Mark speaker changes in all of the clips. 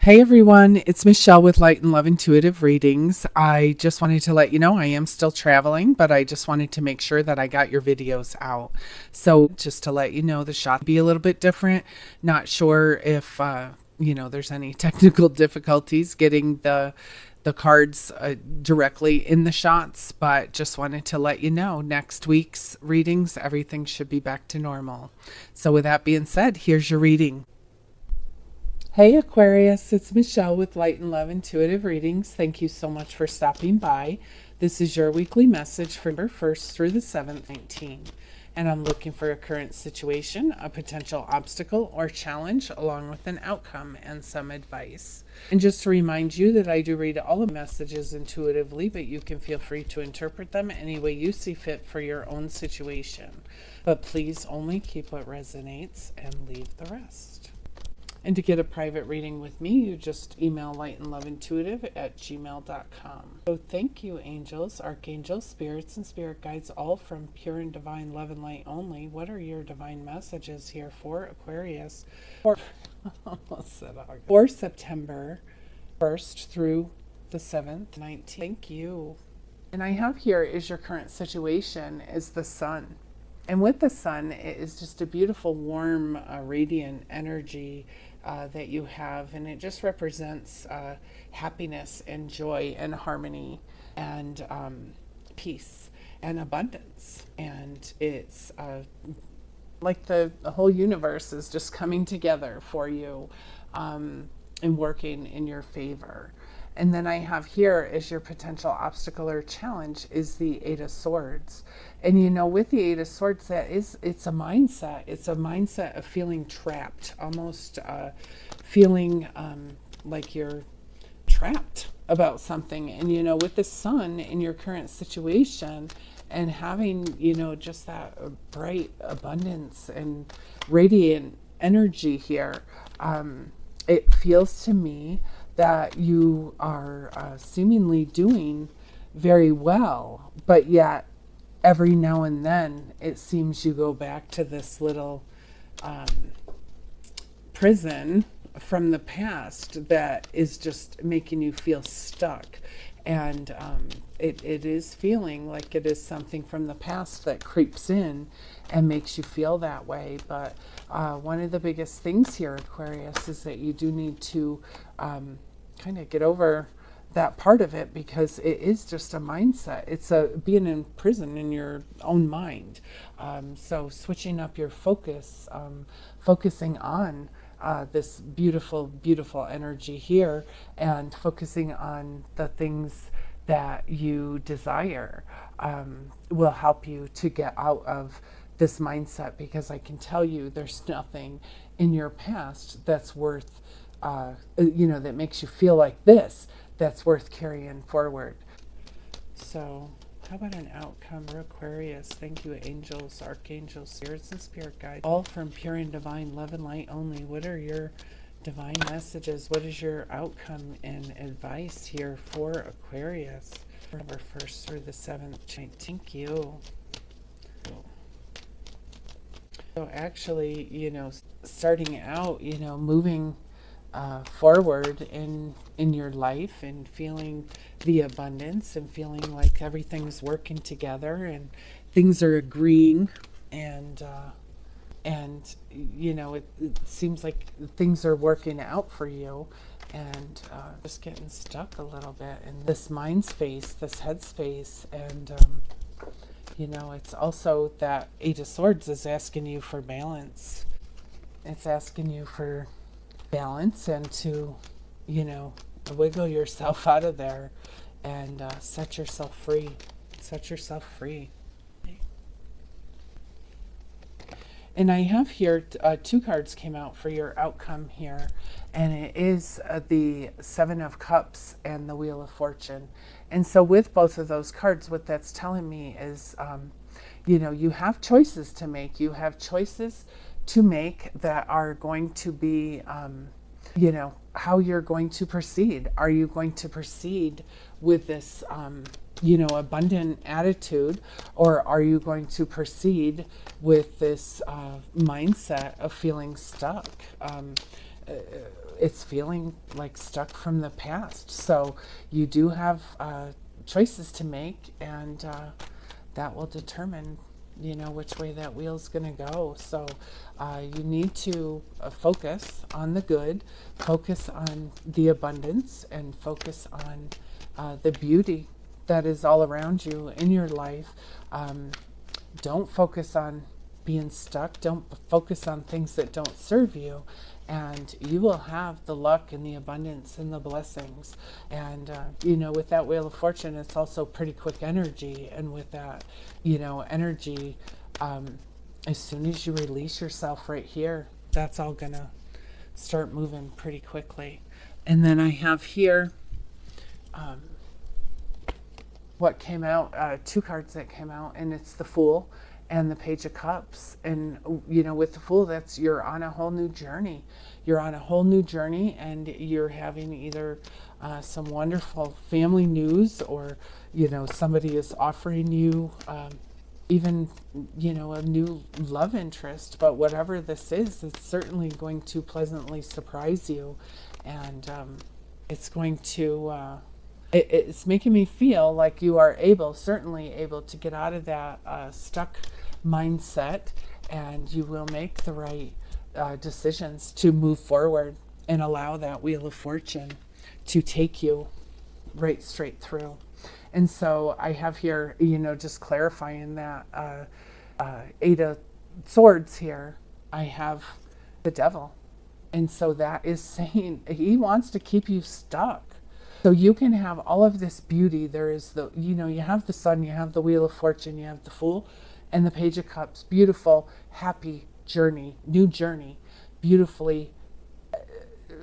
Speaker 1: Hey everyone, it's Michelle with Light and Love Intuitive Readings. I just wanted to let you know I am still traveling, but I just wanted to make sure that I got your videos out. So just to let you know, the shot will be a little bit different. Not sure if there's any technical difficulties getting the cards directly in the shots, but just wanted to let you know next week's readings, everything should be back to normal. So with that being said, here's your reading. Hey Aquarius, it's Michelle with Light and Love Intuitive Readings. Thank you so much for stopping by. This is your weekly message for November 1st through the 7th, 19. And I'm looking for a current situation, a potential obstacle or challenge, along with an outcome and some advice. And just to remind you that I do read all the messages intuitively, but you can feel free to interpret them any way you see fit for your own situation. But please only keep what resonates and leave the rest. And to get a private reading with me, you just email lightandloveintuitive@gmail.com. So thank you, angels, archangels, spirits, and spirit guides, all from pure and divine love and light only. What are your divine messages here for Aquarius for September 1st through the 7th, 19th? Thank you. And I have here is your current situation is the sun. And with the sun, it is just a beautiful, warm, radiant energy that you have. And it just represents happiness and joy and harmony and peace and abundance. And it's like the whole universe is just coming together for you and working in your favor. And then I have here is your potential obstacle or challenge is the Eight of Swords. And with the Eight of Swords, it's a mindset. It's a mindset of feeling trapped, almost feeling like you're trapped about something. And with the sun in your current situation and having, just that bright abundance and radiant energy here, it feels to me that you are seemingly doing very well, but yet every now and then it seems you go back to this little prison from the past that is just making you feel stuck. And it is feeling like it is something from the past that creeps in and makes you feel that way. But one of the biggest things here, Aquarius, is that you do need to kind of get over that part of it, because it is just a mindset. It's being in prison in your own mind. So switching up your focus, focusing on this beautiful, beautiful energy here, and focusing on the things that you desire will help you to get out of this mindset, because I can tell you there's nothing in your past that's worth that makes you feel like this, that's worth carrying forward. So how about an outcome for Aquarius? Thank you, angels, archangels, spirits, and spirit guides, all from pure and divine love and light only. What are your divine messages? What is your outcome and advice here for Aquarius? November 1st through the 7th. Thank you. So actually, starting out, moving forward in your life and feeling the abundance and feeling like everything's working together and things are agreeing, and it seems like things are working out for you, and just getting stuck a little bit in this mind space, this head space. And it's also that Eight of Swords is asking you for balance. It's asking you for balance and to wiggle yourself out of there and set yourself free. And I have here two cards came out for your outcome here, and it is the Seven of Cups and the Wheel of Fortune. And so with both of those cards, what that's telling me is you have choices to make. You have choices to make that are going to be how you're going to proceed. Are you going to proceed with this abundant attitude, or are you going to proceed with this mindset of feeling stuck? it's feeling like stuck from the past. So you do have choices to make, and that will determine, which way that wheel's going to go. So you need to focus on the good, focus on the abundance, and focus on the beauty that is all around you in your life. Don't focus on being stuck. Don't focus on things that don't serve you. And you will have the luck and the abundance and the blessings. And, with that Wheel of Fortune, it's also pretty quick energy. And with that, energy, as soon as you release yourself right here, that's all going to start moving pretty quickly. And then I have here what came out, two cards that came out, and it's the Fool and the Page of Cups. And with the Fool, that's you're on a whole new journey. You're on a whole new journey, and you're having either some wonderful family news, or somebody is offering you even a new love interest. But whatever this is, it's certainly going to pleasantly surprise you, and it's going to it's making me feel like you are certainly able to get out of that stuck mindset, and you will make the right decisions to move forward and allow that Wheel of Fortune to take you right straight through. And so I have here, just clarifying that Eight of Swords here, I have the Devil. And so that is saying he wants to keep you stuck. So you can have all of this beauty. There is you have the Sun, you have the Wheel of Fortune, you have the Fool, and the Page of Cups. Beautiful, happy journey, new journey, beautifully,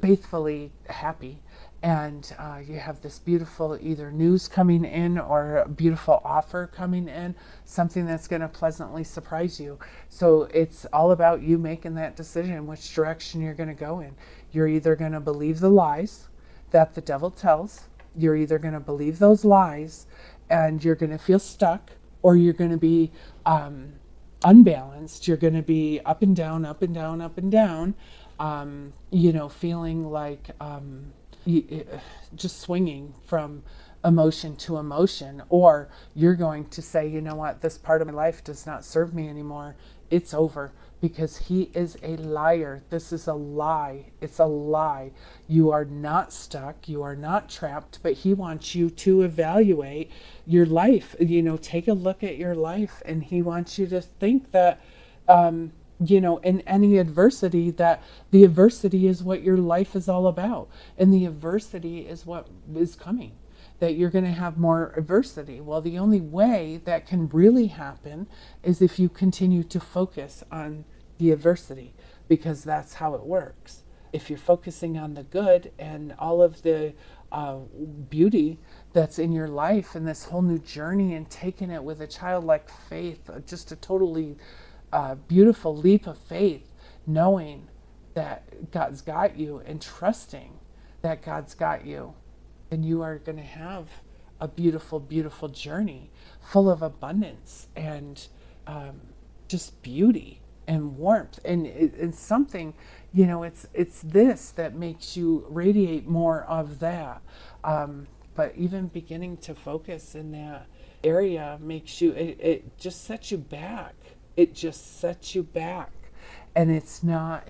Speaker 1: faithfully happy. And you have this beautiful either news coming in or a beautiful offer coming in, something that's going to pleasantly surprise you. So it's all about you making that decision, which direction you're going to go in. You're either going to believe the lies that the devil tells, you're either going to believe those lies and you're going to feel stuck, or you're going to be unbalanced. You're going to be up and down, up and down, up and down, feeling like just swinging from emotion to emotion. Or you're going to say, you know what, this part of my life does not serve me anymore. It's over, because he is a liar. This is a lie. It's a lie. You are not stuck. You are not trapped, but he wants you to evaluate your life. Take a look at your life, and he wants you to think that, in any adversity, that the adversity is what your life is all about. And the adversity is what is coming, that you're going to have more adversity. Well, the only way that can really happen is if you continue to focus on the adversity, because that's how it works. If you're focusing on the good and all of the beauty that's in your life and this whole new journey, and taking it with a childlike faith, just a totally beautiful leap of faith, knowing that God's got you and trusting that God's got you, then you are going to have a beautiful, beautiful journey full of abundance and just beauty and warmth. And it's something, it's this that makes you radiate more of that. But even beginning to focus in that area makes you, it just sets you back. It just sets you back. And it's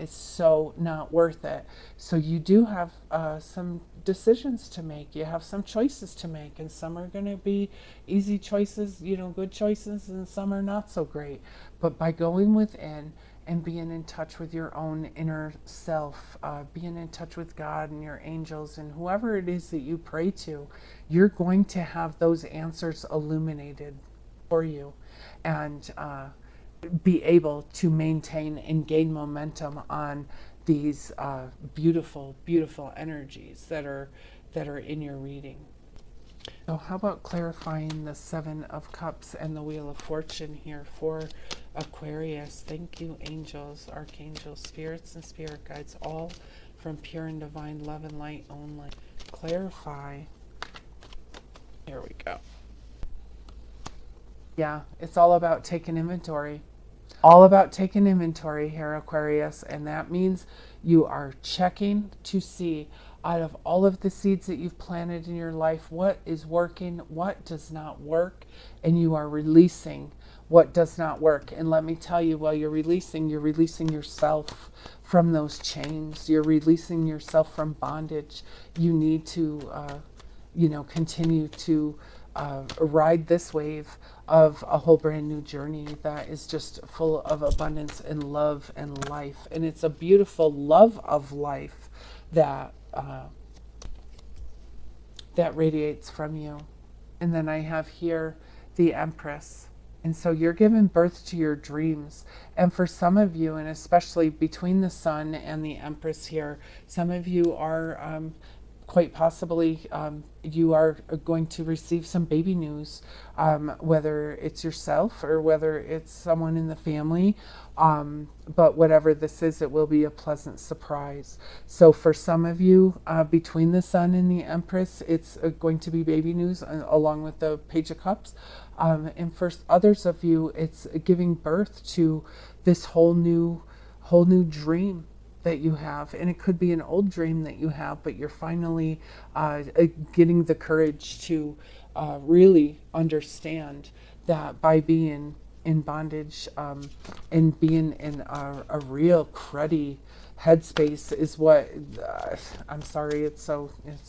Speaker 1: so not worth it. So you do have some decisions to make. You have some choices to make, and some are going to be easy choices, good choices, and some are not so great. But by going within and being in touch with your own inner self, being in touch with God and your angels and whoever it is that you pray to, you're going to have those answers illuminated for you, and be able to maintain and gain momentum on these beautiful, beautiful energies that are in your reading. So how about clarifying the Seven of Cups and the Wheel of Fortune here for Aquarius? Thank you, angels, archangels, spirits, and spirit guides, all from pure and divine love and light only. Clarify. Here we go. Yeah, it's all about taking inventory all about taking inventory here, Aquarius, and that means you are checking to see out of all of the seeds that you've planted in your life, what is working, what does not work, and you are releasing what does not work. And let me tell you, while you're releasing yourself from those chains. You're releasing yourself from bondage. You need to, continue to ride this wave of a whole brand new journey that is just full of abundance and love and life. And it's a beautiful love of life that that radiates from you. And then I have here the Empress. And so you're giving birth to your dreams. And for some of you, and especially between the Sun and the Empress here, some of you are quite possibly you are going to receive some baby news, whether it's yourself or whether it's someone in the family. But whatever this is, it will be a pleasant surprise. So for some of you, between the Sun and the Empress, it's going to be baby news along with the Page of Cups. And for others of you, it's giving birth to this whole new dream that you have. And it could be an old dream that you have, but you're finally getting the courage to really understand that by being in bondage and being in a real cruddy headspace is what I'm sorry, it's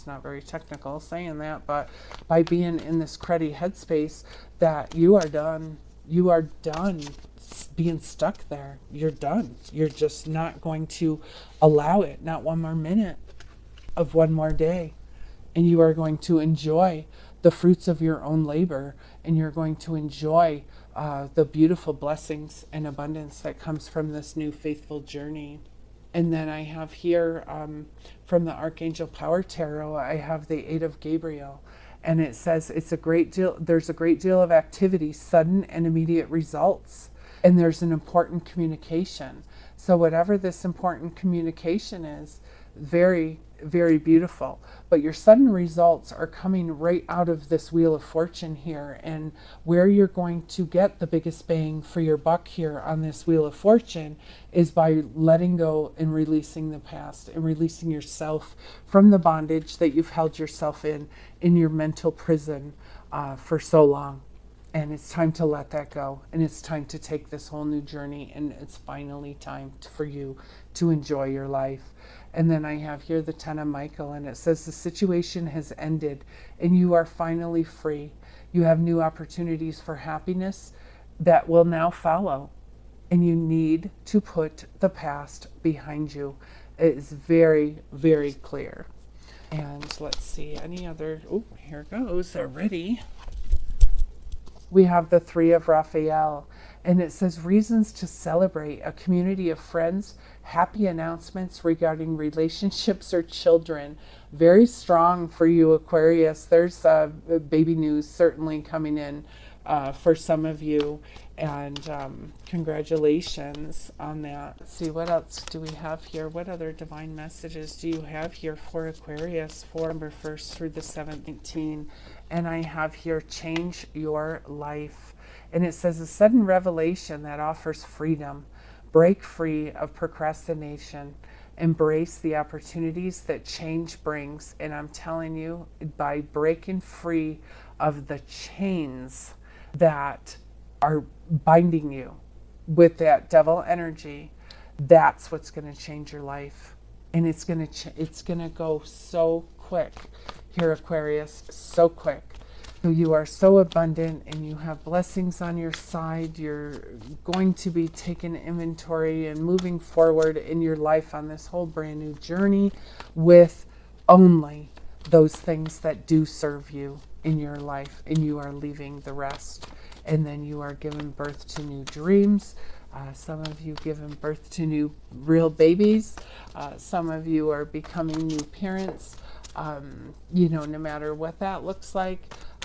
Speaker 1: not very technical saying that, but by being in this cruddy headspace, that you are done being stuck there. You're done. You're just not going to allow it, not one more minute of one more day. And you are going to enjoy the fruits of your own labor, and you're going to enjoy the beautiful blessings and abundance that comes from this new faithful journey. And then I have here from the Archangel Power Tarot, I have the Eight of Gabriel. And it says there's a great deal of activity, sudden and immediate results. And there's an important communication. So whatever this important communication is, very, very beautiful. But your sudden results are coming right out of this Wheel of Fortune here. And where you're going to get the biggest bang for your buck here on this Wheel of Fortune is by letting go and releasing the past and releasing yourself from the bondage that you've held yourself in your mental prison for so long. And it's time to let that go. And it's time to take this whole new journey. And it's finally time for you to enjoy your life. And then I have here the Ten of Michael. And it says the situation has ended and you are finally free. You have new opportunities for happiness that will now follow. And you need to put the past behind you. It is very, very clear. And let's see, any other, oh, here goes already. We have the Three of Raphael, and it says reasons to celebrate, a community of friends, happy announcements regarding relationships or children. Very strong for you, Aquarius. There's baby news certainly coming in for some of you, and congratulations on that. Let's see, what else do we have here? What other divine messages do you have here for Aquarius for November 1st through the 7th, 19? And I have here, change your life. And it says a sudden revelation that offers freedom. Break free of procrastination. Embrace the opportunities that change brings. And I'm telling you, by breaking free of the chains that are binding you with that devil energy, that's what's going to change your life. And it's going to go so quick here, Aquarius, so quick. So you are so abundant and you have blessings on your side. You're going to be taking inventory and moving forward in your life on this whole brand new journey with only those things that do serve you in your life, and you are leaving the rest. And then you are giving birth to new dreams. Some of you giving birth to new real babies. Some of you are becoming new parents. No matter what that looks like.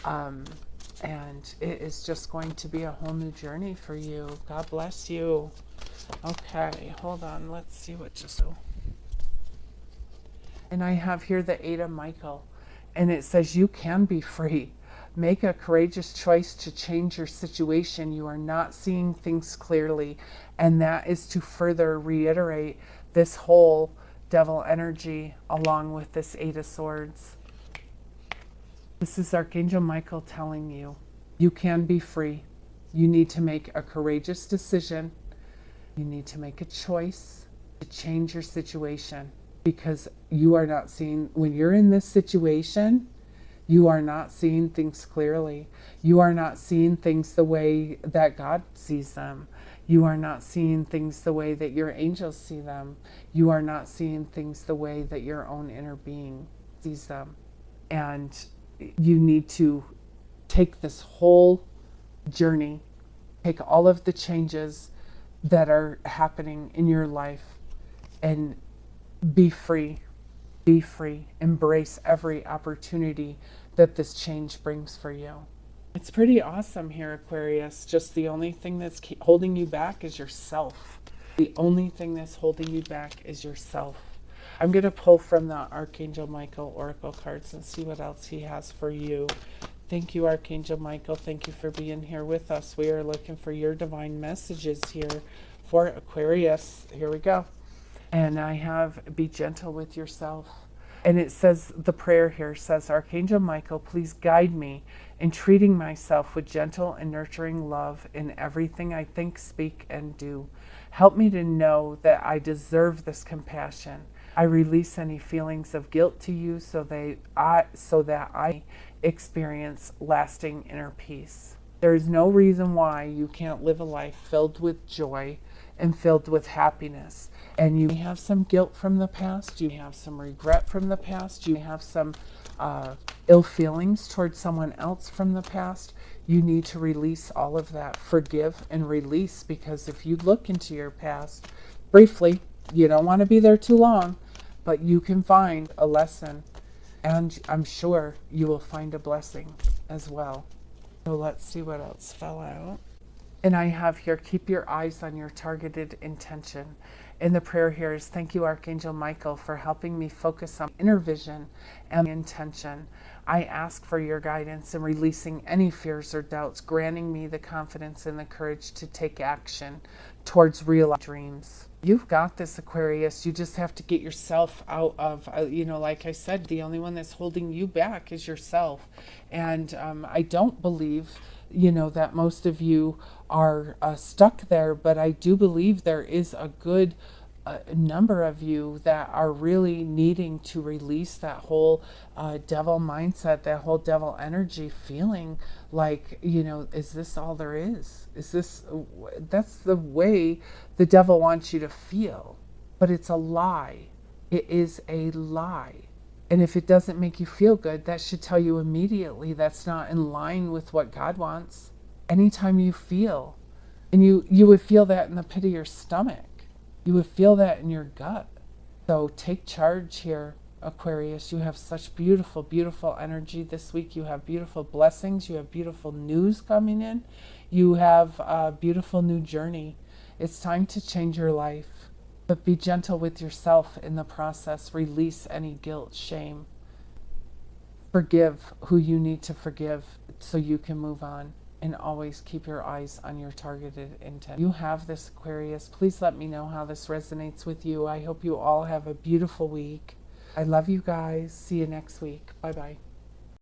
Speaker 1: And it is just going to be a whole new journey for you. God bless you. Okay, hold on. Let's see what just... And I have here the Eight of Michael. And it says you can be free. Make a courageous choice to change your situation. You are not seeing things clearly. And that is to further reiterate this whole devil energy along with this Eight of Swords. This is Archangel Michael telling you, you can be free. You need to make a courageous decision. You need to make a choice to change your situation, because you are not seeing, when you're in this situation, you are not seeing things clearly. You are not seeing things the way that God sees them. You are not seeing things the way that your angels see them. You are not seeing things the way that your own inner being sees them. And you need to take this whole journey, take all of the changes that are happening in your life, and be free. Be free. Embrace every opportunity that this change brings for you. It's pretty awesome here, Aquarius. Just the only thing that's holding you back is yourself. The only thing that's holding you back is yourself. I'm going to pull from the Archangel Michael Oracle cards and see what else he has for you. Thank you, Archangel Michael. Thank you for being here with us. We are looking for your divine messages here for Aquarius. Here we go. And I have, be gentle with yourself. And it says, the prayer here says, Archangel Michael, please guide me in treating myself with gentle and nurturing love in everything I think, speak, and do. Help me to know that I deserve this compassion. I release any feelings of guilt to you so that I experience lasting inner peace. There is no reason why you can't live a life filled with joy and filled with happiness. And you may have some guilt from the past, you have some regret from the past, you have some ill feelings towards someone else from the past. You need to release all of that. Forgive and release, because if you look into your past briefly, you don't want to be there too long, but you can find a lesson, and I'm sure you will find a blessing as well. So let's see what else fell out. And I have here, keep your eyes on your targeted intention. And the prayer here is, thank you, Archangel Michael, for helping me focus on inner vision and intention. I ask for your guidance in releasing any fears or doubts, granting me the confidence and the courage to take action towards real dreams. You've got this, Aquarius. You just have to get yourself out of, like I said, the only one that's holding you back is yourself. And I don't believe, that most of you are stuck there, but I do believe there is a good number of you that are really needing to release that whole devil mindset, that whole devil energy, feeling like, is this all there is? That's the way the devil wants you to feel, but it's a lie. It is a lie. And if it doesn't make you feel good, that should tell you immediately that's not in line with what God wants. Anytime you feel, and you would feel that in the pit of your stomach, you would feel that in your gut. So take charge here, Aquarius. You have such beautiful, beautiful energy this week. You have beautiful blessings. You have beautiful news coming in. You have a beautiful new journey. It's time to change your life. But be gentle with yourself in the process. Release any guilt, shame. Forgive who you need to forgive so you can move on. And always keep your eyes on your targeted intent. You have this, Aquarius. Please let me know how this resonates with you. I hope you all have a beautiful week. I love you guys. See you next week. Bye-bye.